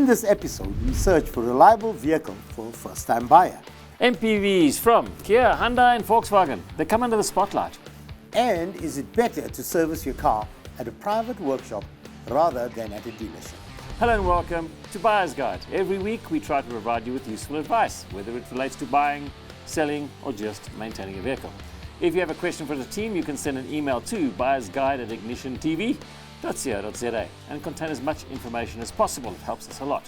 In this episode, we search for a reliable vehicle for a first-time buyer. MPVs from Kia, Hyundai and Volkswagen. They come under the spotlight. And is it better to service your car at a private workshop rather than at a dealership? Hello and welcome to Buyer's Guide. Every week we try to provide you with useful advice, whether it relates to buying, selling or just maintaining a vehicle. If you have a question for the team, you can send an email to buyersguide@ignitiontv.co.za and contain as much information as possible. It helps us a lot.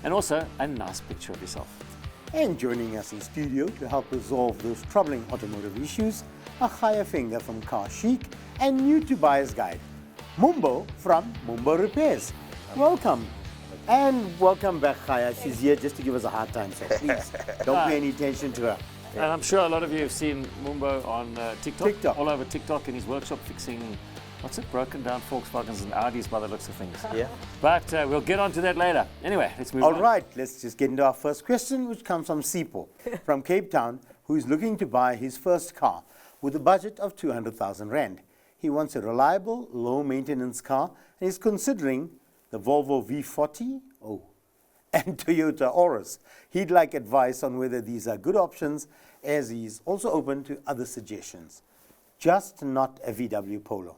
And also a nice picture of yourself. And joining us in studio to help resolve those troubling automotive issues, a higher finger from Car Chic and new to Buyer's Guide, Mumbo from Mumbo Repairs. Welcome. And welcome back, Khaya. She's here just to give us a hard time, so please don't pay any attention to her. And I'm sure a lot of you have seen Mumbo on TikTok, all over TikTok in his workshop fixing, broken down Volkswagens and Audis by the looks of things. Yeah. But we'll get on to that later. Anyway, let's move on. All right, let's just get into our first question, which comes from Sipho from Cape Town, who is looking to buy his first car with a budget of 200,000 Rand. He wants a reliable, low-maintenance car and is considering the Volvo V40 and Toyota Auris. He'd like advice on whether these are good options, as he's also open to other suggestions. Just not a VW Polo.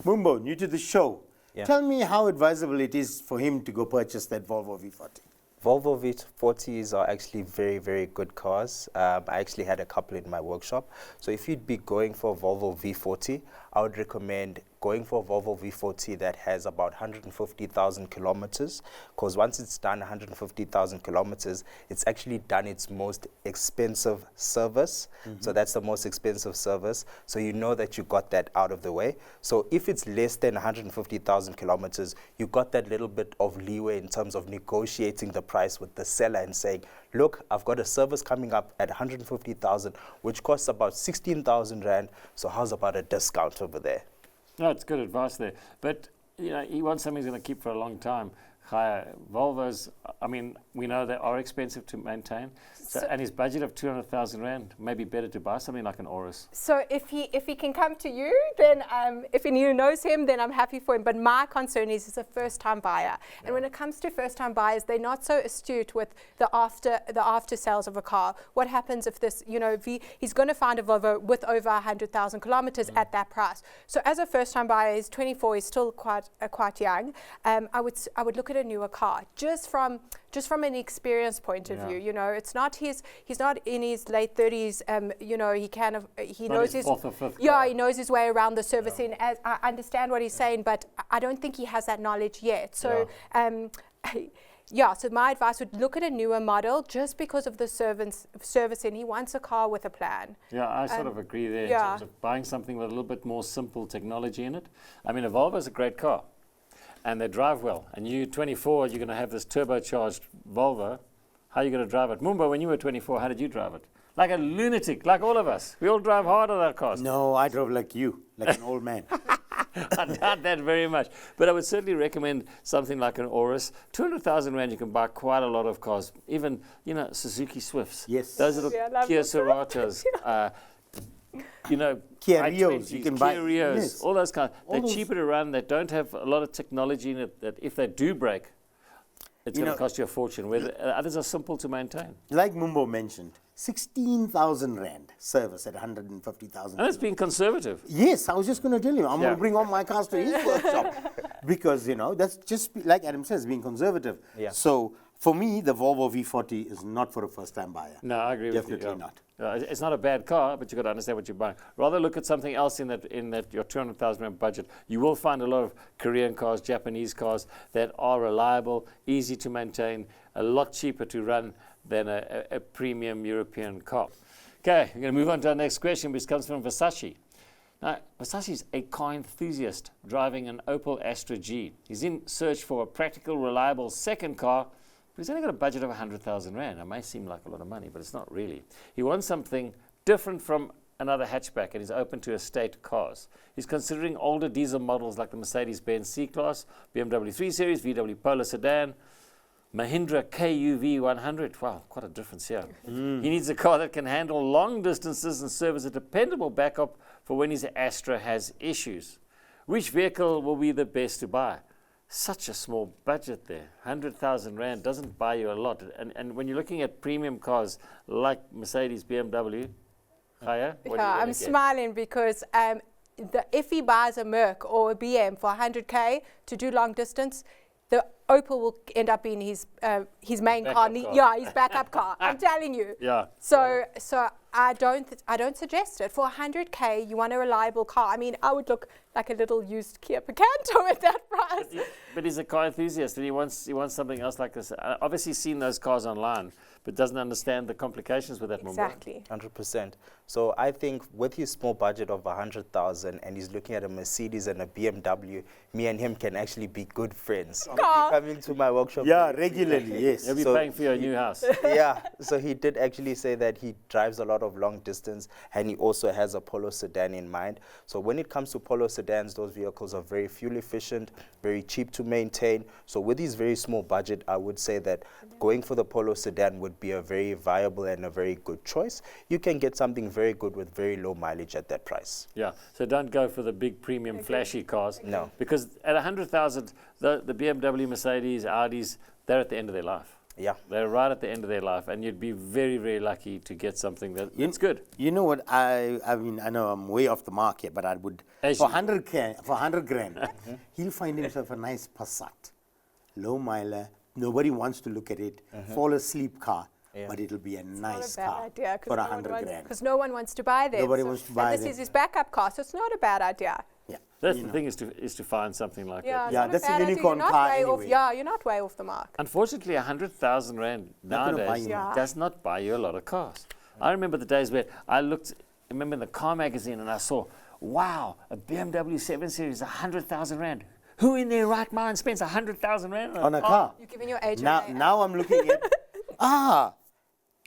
Mumbo, new to the show. Yeah. Tell me how advisable it is for him to go purchase that Volvo V40. Volvo V40s are actually very, very good cars. I actually had a couple in my workshop. So if you'd be going for a Volvo V40, I would recommend going for a Volvo V40 that has about 150,000 kilometers, because once it's done 150,000 kilometers, it's actually done its most expensive service. So that's the most expensive service. So you know that you got that out of the way. So if it's less than 150,000 kilometers, you got that little bit of leeway in terms of negotiating the price with the seller and saying, look, I've got a service coming up at 150,000, which costs about 16,000 Rand. So how's about a discount over there? No, it's good advice there. But, you know, he wants something he's going to keep for a long time. Volvos, I mean, we know they are expensive to maintain. So, and his budget of 200,000 Rand, maybe better to buy something like an Auris. So if he can come to you, then if he knows him, then I'm happy for him. But my concern is he's a first-time buyer. Yeah. And when it comes to first-time buyers, they're not so astute with the after sales of a car. What happens if this, he's going to find a Volvo with over 100,000 kilometers at that price. So as a first-time buyer, he's 24, he's still quite young. I would look at a newer car just from an experience point of view. It's not he's not in his late 30s. He knows his he knows his way around the servicing. As I understand what he's saying, but I don't think he has that knowledge yet. So so my advice would look at a newer model just because of the servicing. He wants a car with a plan. Yeah, I sort of agree there in terms of buying something with a little bit more simple technology in it. I mean, a Volvo is a great car and they drive well. And you, 24, you're going to have this turbocharged Volvo. How are you going to drive it? Mumbo, when you were 24, how did you drive it? Like a lunatic, like all of us. We all drive hard on our cars. No, I drove like you, like an old man. I doubt that very much. But I would certainly recommend something like an Auris. 200,000 Rand, you can buy quite a lot of cars. Even, Suzuki Swifts. Yes. Those little Kia Ceratos. Kia Rios, you can buy. Kia Rios, all those kinds. They're cheaper to run. They don't have a lot of technology in it that if they do break, it's going to cost you a fortune. Where others are simple to maintain. Like Mumbo mentioned, 16,000 Rand service at 150,000. And it's been conservative. Yes, I was just going to tell you. I'm going to bring all my cars to his workshop because, that's just like Adam says, being conservative. Yeah. So for me, the Volvo V40 is not for a first-time buyer. No, I agree with you. Definitely not. It's not a bad car, but you've got to understand what you're buying. Rather look at something else in that your 200,000 Rand budget. You will find a lot of Korean cars, Japanese cars that are reliable, easy to maintain, a lot cheaper to run than a premium European car. Okay, we're going to move on to our next question, which comes from Versace. Now, Versace's a car enthusiast driving an Opel Astra G. He's in search for a practical, reliable second car. He's only got a budget of 100,000 Rand. It may seem like a lot of money, but it's not really. He wants something different from another hatchback and is open to estate cars. He's considering older diesel models like the Mercedes-Benz C-Class, BMW 3 Series, VW Polo sedan, Mahindra KUV100. Wow, quite a difference here. He needs a car that can handle long distances and serve as a dependable backup for when his Astra has issues. Which vehicle will be the best to buy? such a small budget there. 100,000 Rand doesn't buy you a lot. And when you're looking at premium cars like Mercedes, BMW, Khaya, what Yeah, are you I'm smiling because if he buys a Merc or a BM for 100K to do long distance, the Opel will end up being his main car. Backup car. Yeah, his backup car. I'm telling you. Yeah. So I don't suggest it. For 100K, you want a reliable car. I mean, I would look like a little used Kia Picanto at that price. But he's a car enthusiast and he wants something else like this. Obviously seen those cars online, but doesn't understand the complications with that. Exactly. 100%. So I think with his small budget of 100,000 and he's looking at a Mercedes and a BMW, me and him can actually be good friends. He'll be coming to my workshop. Yeah, regularly, yes. You'll be paying for your new house. Yeah, so he did actually say that he drives a lot of long distance and he also has a Polo sedan in mind. So when it comes to Polo sedans, those vehicles are very fuel efficient, very cheap to maintain. So with his very small budget, I would say that going for the Polo sedan would be a very viable and a very good choice. You can get something very good with very low mileage at that price. Yeah, so don't go for the big premium flashy cars. No. Because at 100,000, the BMW, Mercedes, Audis, they're at the end of their life. Yeah. They're right at the end of their life, and you'd be very, very lucky to get something that's good. You know what? I mean, I know I'm way off the mark here, but I would for 100 grand, he'll find himself a nice Passat, low miler. Nobody wants to look at it. Fall asleep car, but it'll be a nice car for 100 grand. Because no one wants to buy them. Nobody wants to buy and this is his backup car, so it's not a bad idea. Yeah, That's the thing is to find something like that. Yeah, that's a unicorn car anyway. You're not way off the mark. Unfortunately, 100,000 Rand Not gonna buy nowadays you does not buy you a lot of cars. I remember the days where I remember in the car magazine and I saw, wow, a BMW 7 Series, 100,000 Rand. Who in their right mind spends 100,000 Rand on a car? You're giving your age Now, away. now I'm looking at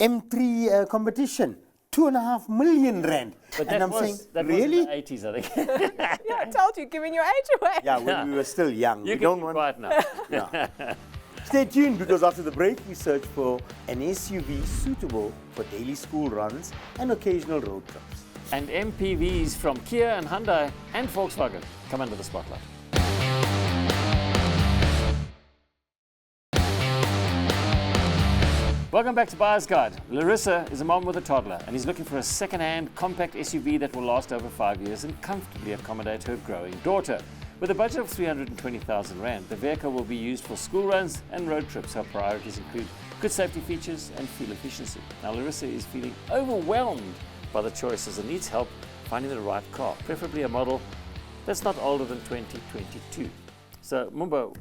M3 competition, 2.5 million rand. But and I'm saying, really? was in the 80s, I think. Yeah, I told you, giving your age away. Yeah, when we were still young. You we can don't be want. quiet now. Yeah. Stay tuned because after the break, we search for an SUV suitable for daily school runs and occasional road trips. And MPVs from Kia and Hyundai and Volkswagen come under the spotlight. Welcome back to Buyer's Guide. Larissa is a mom with a toddler and is looking for a second-hand compact SUV that will last over 5 years and comfortably accommodate her growing daughter. With a budget of 320,000 Rand, the vehicle will be used for school runs and road trips. Her priorities include good safety features and fuel efficiency. Now, Larissa is feeling overwhelmed by the choices and needs help finding the right car, preferably a model that's not older than 2022. So, Mumbo,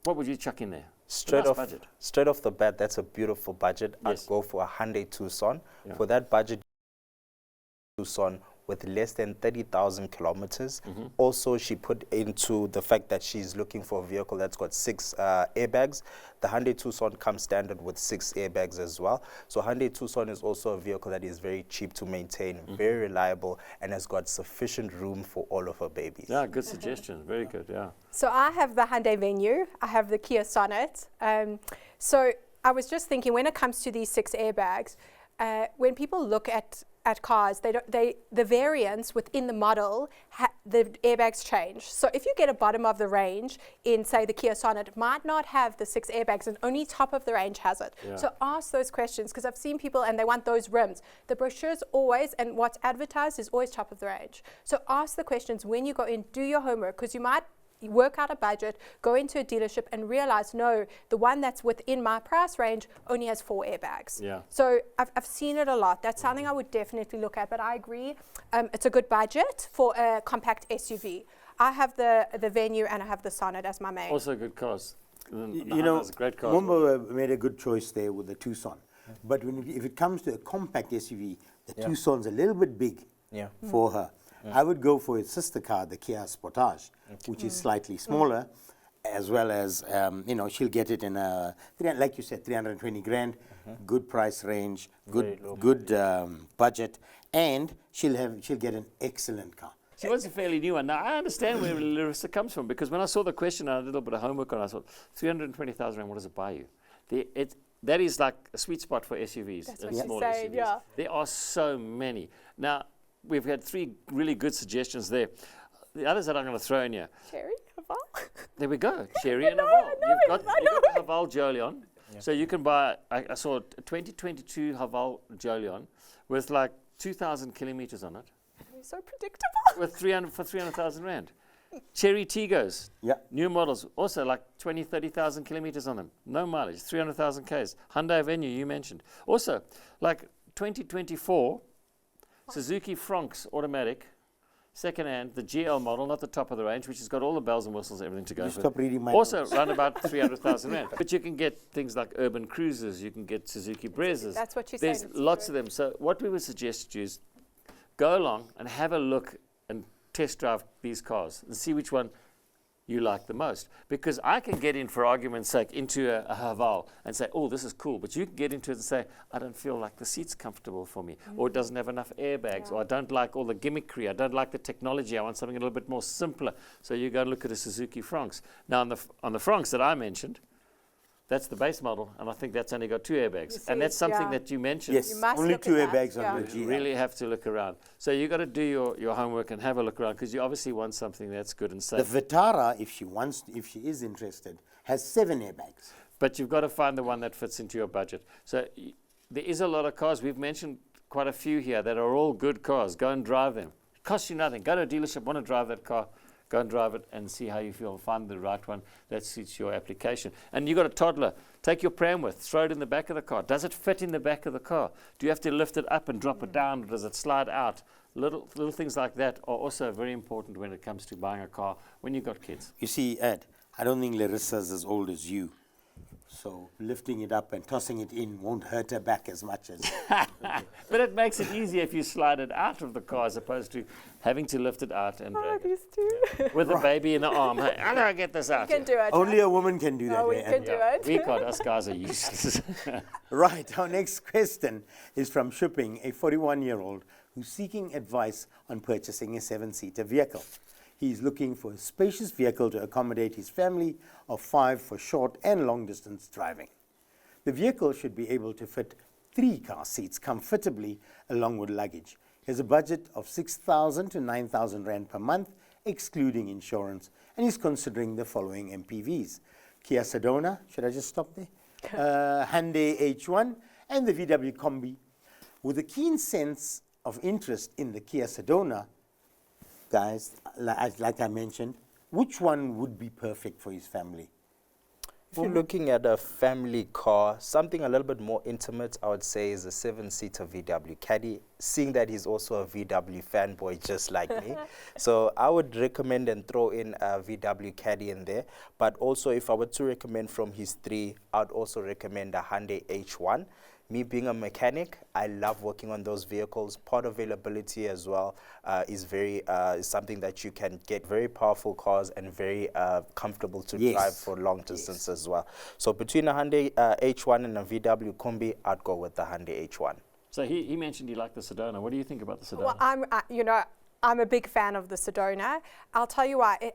what would you chuck in there? Straight budget. Straight off the bat, that's a beautiful budget. Yes. I'd go for a Hyundai Tucson. Yeah. For that budget, Tucson with less than 30,000 kilometers. Also, she put into the fact that she's looking for a vehicle that's got 6 airbags. The Hyundai Tucson comes standard with 6 airbags as well. So Hyundai Tucson is also a vehicle that is very cheap to maintain, very reliable, and has got sufficient room for all of her babies. Yeah, good suggestion. Very good, yeah. So I have the Hyundai Venue. I have the Kia Sonet. So I was just thinking, when it comes to these 6 airbags, when people look at cars, the variants within the model, the airbags change. So if you get a bottom of the range in, say, the Kia Sonet, it might not have the 6 airbags and only top of the range has it. Yeah. So ask those questions, because I've seen people and they want those rims. The brochure's always, and what's advertised is always top of the range. So ask the questions when you go in, do your homework, because you might work out a budget, go into a dealership and realize, no, the one that's within my price range only has 4 airbags. Yeah. So I've seen it a lot. That's something I would definitely look at, but I agree, it's a good budget for a compact SUV. I have the Venue and I have the Sonet as my main. Also good cars. You know, great cars. Mumbo made a good choice there with the Tucson. But if it comes to a compact SUV, the Tucson's a little bit big for her. I would go for its sister car, the Kia Sportage, which is slightly smaller, as well as, you know, she'll get it in a, like you said, 320 grand, good price range, good budget, and she'll get an excellent car. She was a fairly new one. Now, I understand where Larissa comes from, because when I saw the question, I did a little bit of homework on it. I thought, 320,000 Rand, what does it buy you? That is like a sweet spot for SUVs. That's and what small she's saying, SUVs. yeah. There are so many. Now, we've had 3 really good suggestions there. The others that I'm going to throw in here. Cherry? Haval? There we go. Cherry and Haval. You've got the Haval Jolion. So you can buy, I saw a 2022 Haval Jolion with like 2,000 kilometers on it. You're so predictable. With 300,000 rand. Cherry Tigos, Yeah. new models, also like 20, 30,000 kilometers on them. No mileage, 300,000 Ks. Hyundai Venue, you mentioned. Also, like 2024, Suzuki Fronx automatic, second hand, the GL model, not the top of the range, which has got all the bells and whistles and everything to go You for. stop reading my Also, notes. run about 300,000 rand. But you can get things like urban cruisers, you can get Suzuki Brezzas. That's what you're There's saying. lots of them. So what we would suggest to you is go along and have a look and test drive these cars and see which one you like the most. Because I can get in, for argument's sake, into a Haval and say, oh, this is cool. But you can get into it and say, I don't feel like the seat's comfortable for me. Or it doesn't have enough airbags. Or I don't like all the gimmickry. I don't like the technology. I want something a little bit more simpler. So you go and look at a Suzuki Fronx. Now, on the Fronx that I mentioned, that's the base model, and I think that's only got 2 airbags. And that's something that you mentioned. Yes, You must only look 2 at that, airbags yeah. on the You GL. really have to look around. So you got to do your homework and have a look around, because you obviously want something that's good and The safe. Vitara, if she is interested, has 7 airbags. But you've got to find the one that fits into your budget. So there is a lot of cars. We've mentioned quite a few here that are all good cars. Go and drive them. It costs you nothing. Go to a dealership, want to drive that car, go and drive it and see how you feel. Find the right one that suits your application. And you've got a toddler. Take your pram with, throw it in the back of the car. Does it fit in the back of the car? Do you have to lift it up and drop it down? Or does it slide out? Little things like that are also very important when it comes to buying a car when you've got kids. You see, Ed, I don't think Larissa's as old as you. So lifting it up and tossing it in won't hurt her back as much as... But it makes it easier if you slide it out of the car as opposed to having to lift it out and Oh, drag it. these two. With a baby in the arm. Hey, how do I get this out? You can do it. Only a woman can do that. Oh, we eh, can Ed? do it. We can't. Us guys are useless. Right, our next question is from Shipping, a 41-year-old who's seeking advice on purchasing a 7-seater vehicle. He's looking for a spacious vehicle to accommodate his family of 5 for short and long-distance driving. The vehicle should be able to fit 3 car seats comfortably along with luggage. He has a budget of 6,000 to 9,000 rand per month, excluding insurance, and he's considering the following MPVs: Kia Sedona, should I just stop there? Hyundai H1 and the VW Combi. With a keen sense of interest in the Kia Sedona, guys, like I mentioned, which one would be perfect for his family? If you're looking at a family car, something a little bit more intimate, I would say, is a 7-seater VW Caddy, seeing that he's also a VW fanboy just like me. So I would recommend and throw in a VW Caddy in there. But also, if I were to recommend from his 3, I'd also recommend a Hyundai H1. Me being a mechanic, I love working on those vehicles. Part availability as well is something that you can get. Very powerful cars and very comfortable to Yes. drive for long distance as well. So between a Hyundai H1 and a VW Combi, I'd go with the Hyundai H1. So he mentioned he liked the Sedona. What do you think about the Sedona? Well, I'm a big fan of the Sedona. I'll tell you why.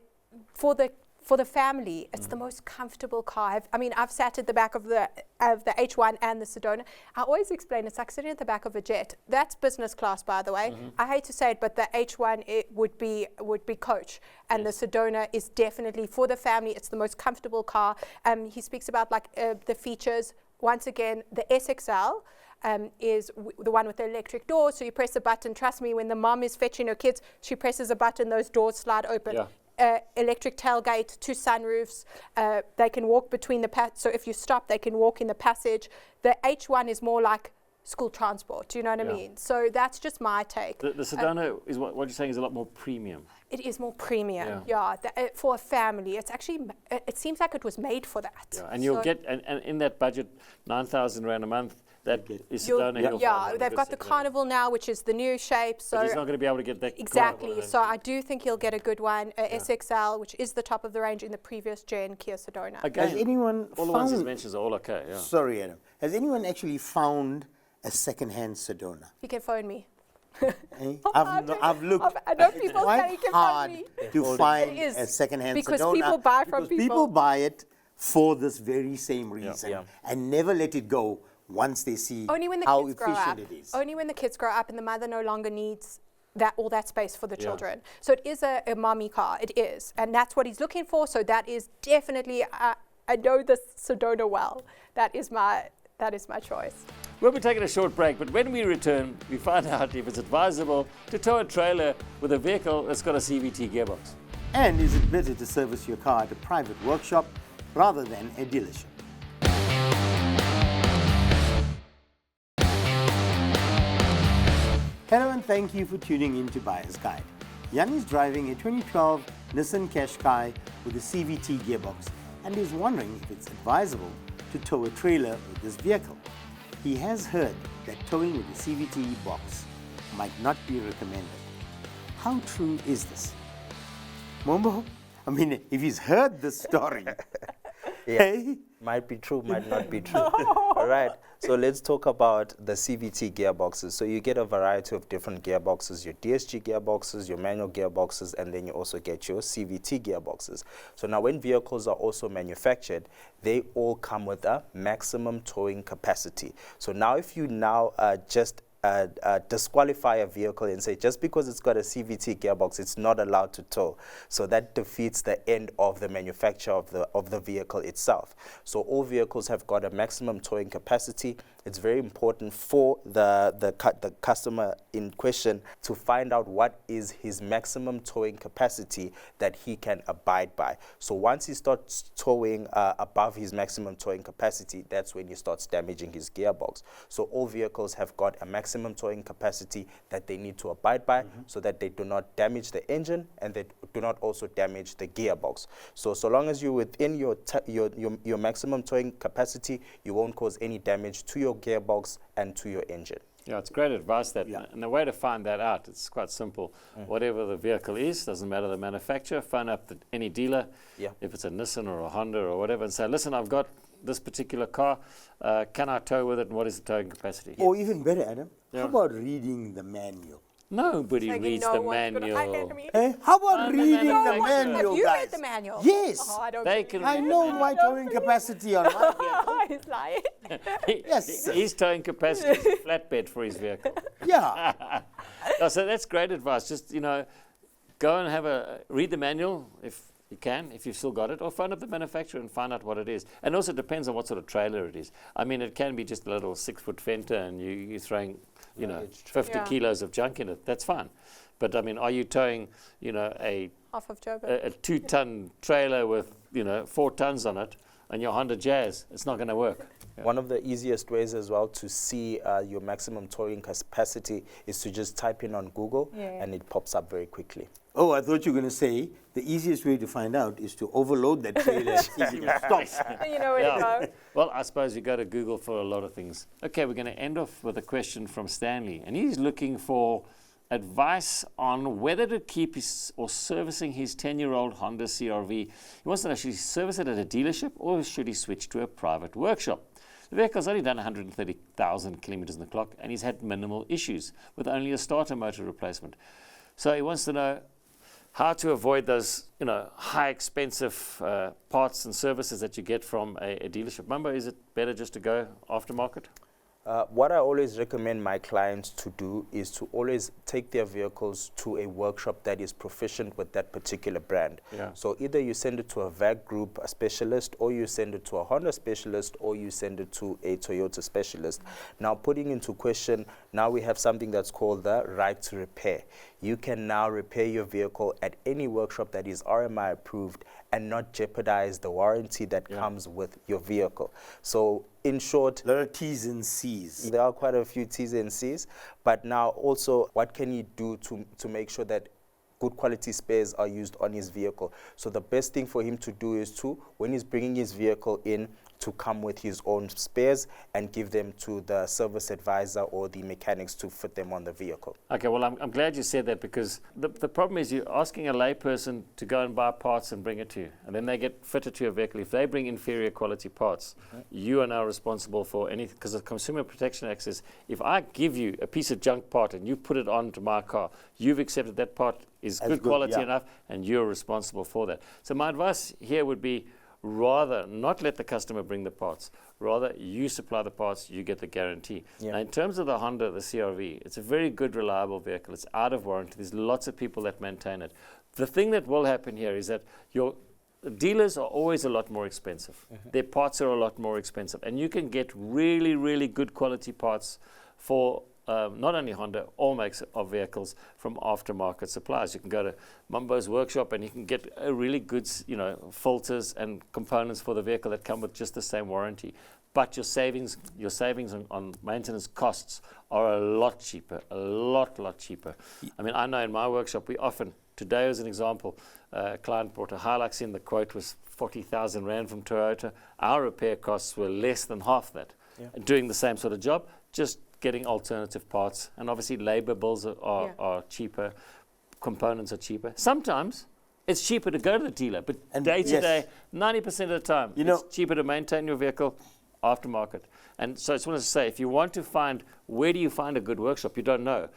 For the family, it's the most comfortable car. I've sat at the back of the H1 and the Sedona. I always explain it's like sitting at the back of a jet. That's business class, by the way. I hate to say it, but the H1 would be coach, and the Sedona is definitely for the family. It's the most comfortable car. He speaks about the features. Once again, the SXL. Is the one with the electric doors. So you press a button. Trust me, when the mom is fetching her kids, she presses a button, those doors slide open. Yeah. Electric tailgate, 2 sunroofs. They can walk between so if you stop, they can walk in the passage. The H1 is more like school transport. Do you know what I mean? So that's just my take. The Sedona is what you're saying is a lot more premium. It is more premium. Yeah. For a family, it's actually. It seems like it was made for that. Yeah, and you'll get and in that budget, 9,000 rand a month. That is Sedona. They've got the Carnival now, which is the new shape. So but he's not going to be able to get that. Exactly. Carnival. So I do think he'll get a good one. SXL, which is the top of the range in the previous gen Kia Sedona. Again, Has anyone all the ones he mentions are all okay. Yeah. Sorry, Adam. Has anyone actually found a second-hand Sedona? He can phone me. Eh? I've looked I know people say he quite can phone hard me. to find It is, a second-hand because Sedona. people buy from because people. people buy it for this very same reason Yeah. and never let it go once they see Only when the how kids grow up. efficient it is. Only when the kids grow up and the mother no longer needs all that space for the children. So it is a mommy car. It is, and that's what he's looking for. So that is definitely. I know this Sedona well. That is my choice. We'll be taking a short break, but when we return, we find out if it's advisable to tow a trailer with a vehicle that's got a CVT gearbox. And is it better to service your car at a private workshop rather than a dealership? Hello and thank you for tuning in to Buyer's Guide. Jan is driving a 2012 Nissan Qashqai with a CVT gearbox and is wondering if it's advisable to tow a trailer with this vehicle. He has heard that towing with a CVT box might not be recommended. How true is this? Mombo, I mean, if he's heard this story, hey? Might be true, might not be true. All right, so let's talk about the CVT gearboxes. So you get a variety of different gearboxes, your DSG gearboxes, your manual gearboxes, and then you also get your CVT gearboxes. So now when vehicles are also manufactured, they all come with a maximum towing capacity. So now if you now just disqualify a vehicle and say just because it's got a CVT gearbox it's not allowed to tow, so that defeats the end of the manufacture of the vehicle itself. So all vehicles have got a maximum towing capacity. It's very important for the customer in question to find out what is his maximum towing capacity that he can abide by. So once he starts towing above his maximum towing capacity, that's when he starts damaging his gearbox. So all vehicles have got a maximum towing capacity that they need to abide by, so that they do not damage the engine and they do not also damage the gearbox. So long as you're within your maximum towing capacity, you won't cause any damage to your gearbox and to your engine. Yeah, it's great advice that, and the way to find that out, it's quite simple. Whatever the vehicle is, doesn't matter the manufacturer, phone up any dealer, if it's a Nissan or a Honda or whatever, and say, listen, I've got this particular car, can I tow with it, and what is the towing capacity? Or even better, Adam, how about reading the manual? Nobody reads the manual. How about reading the manual, Have you guys? read the manual? Yes. Oh, I don't They believe can- it. I know my towing capacity on my vehicle. He's lying. Yes. His towing capacity is a flatbed for his vehicle. Yeah. No, so that's great advice. Just, go and read the manual if you can, if you've still got it, or phone up the manufacturer and find out what it is. And also depends on what sort of trailer it is. I mean, it can be just a little 6-foot Fender and you're throwing, 50 kilos of junk in it. That's fine. But I mean, are you towing, a Half of Joburg. a 2-ton trailer with 4 tons on it and your Honda Jazz? It's not going to work. One of the easiest ways as well to see your maximum towing capacity is to just type in on Google and it pops up very quickly. Oh, I thought you were going to say the easiest way to find out is to overload that trailer and see if it stops. You know where to go. Well, I suppose you go to Google for a lot of things. Okay, we're going to end off with a question from Stanley, and he's looking for advice on whether to keep or servicing his 10-year-old Honda CR-V. He wants to actually service it at a dealership, or should he switch to a private workshop? The vehicle's only done 130,000 kilometers on the clock, and he's had minimal issues with only a starter motor replacement. So he wants to know how to avoid those, high expensive parts and services that you get from a dealership. Remember, is it better just to go aftermarket? What I always recommend my clients to do is to always take their vehicles to a workshop that is proficient with that particular brand. Yeah. So either you send it to a VAG group, a specialist, or you send it to a Honda specialist, or you send it to a Toyota specialist. Now, putting into question, now we have something that's called the right to repair. You can now repair your vehicle at any workshop that is RMI approved and not jeopardize the warranty that comes with your vehicle. So in short, A lot of T's and C's. there are quite a few T's and C's, but now also what can you do to make sure that good quality spares are used on his vehicle? So the best thing for him to do is to, when he's bringing his vehicle in, to come with his own spares and give them to the service advisor or the mechanics to fit them on the vehicle. Okay, well, I'm glad you said that, because the problem is you're asking a layperson to go and buy parts and bring it to you, and then they get fitted to your vehicle. If they bring inferior quality parts, you are now responsible for anything, because the Consumer Protection Act says, if I give you a piece of junk part and you put it onto my car, you've accepted that part is good quality enough, and you're responsible for that. So my advice here would be, rather not let the customer bring the parts. Rather, you supply the parts, you get the guarantee. Yeah. Now, in terms of the Honda, the CR-V, it's a very good, reliable vehicle. It's out of warranty. There's lots of people that maintain it. The thing that will happen here is that your dealers are always a lot more expensive. Their parts are a lot more expensive. And you can get really, really good quality parts for not only Honda, all makes of vehicles from aftermarket suppliers. You can go to Mumbo's workshop and you can get a really good, filters and components for the vehicle that come with just the same warranty. But your savings on maintenance costs are a lot cheaper, a lot cheaper. I mean, I know in my workshop, we often, today as an example, a client brought a Hilux in, the quote was 40,000 Rand from Toyota. Our repair costs were less than half that. Doing the same sort of job, just getting alternative parts, and obviously labor bills are cheaper, components are cheaper. Sometimes it's cheaper to go to the dealer, but day to day, 90% of the time, it's cheaper to maintain your vehicle aftermarket. And so I just wanted to say, if you want to find, where do you find a good workshop? You don't know.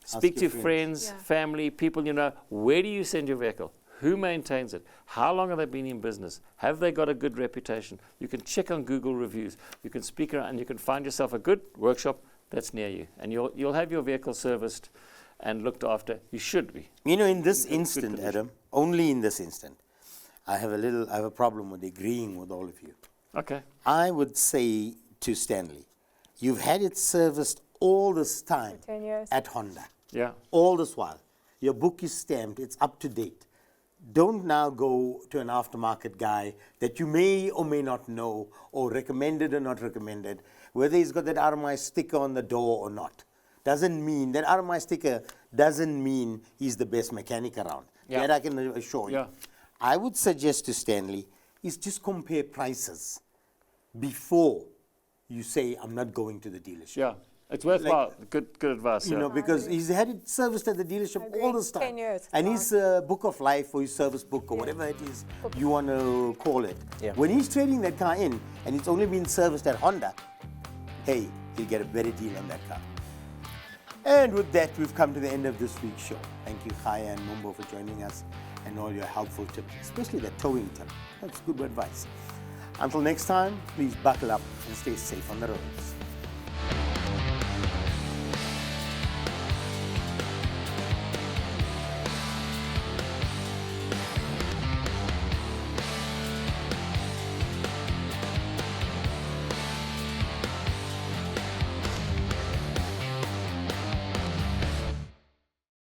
Speak to friends, family, people where do you send your vehicle? Who maintains it? How long have they been in business? Have they got a good reputation? You can check on Google reviews. You can speak around and you can find yourself a good workshop that's near you. And you'll have your vehicle serviced and looked after. You should be. In this instant, Adam, only in this instant, I have a problem with agreeing with all of you. Okay. I would say to Stanley, you've had it serviced all this time 10 years. at Honda. Yeah. All this while. Your book is stamped, it's up to date. Don't now go to an aftermarket guy that you may or may not know, or recommended or not recommended, whether he's got that RMI sticker on the door or not. Doesn't mean, that RMI sticker doesn't mean he's the best mechanic around. Yeah. That I can assure you. Yeah. I would suggest to Stanley is just compare prices before you say, I'm not going to the dealership. Yeah. It's worthwhile. Good advice. Because he's had it serviced at the dealership all this time. 10 years. And his book of life or his service book or whatever it is you want to call it. Yeah. When he's trading that car in and it's only been serviced at Honda, hey, he'll get a better deal on that car. And with that, we've come to the end of this week's show. Thank you, Khaya and Mumbo, for joining us and all your helpful tips, especially the towing tip. That's good advice. Until next time, please buckle up and stay safe on the roads.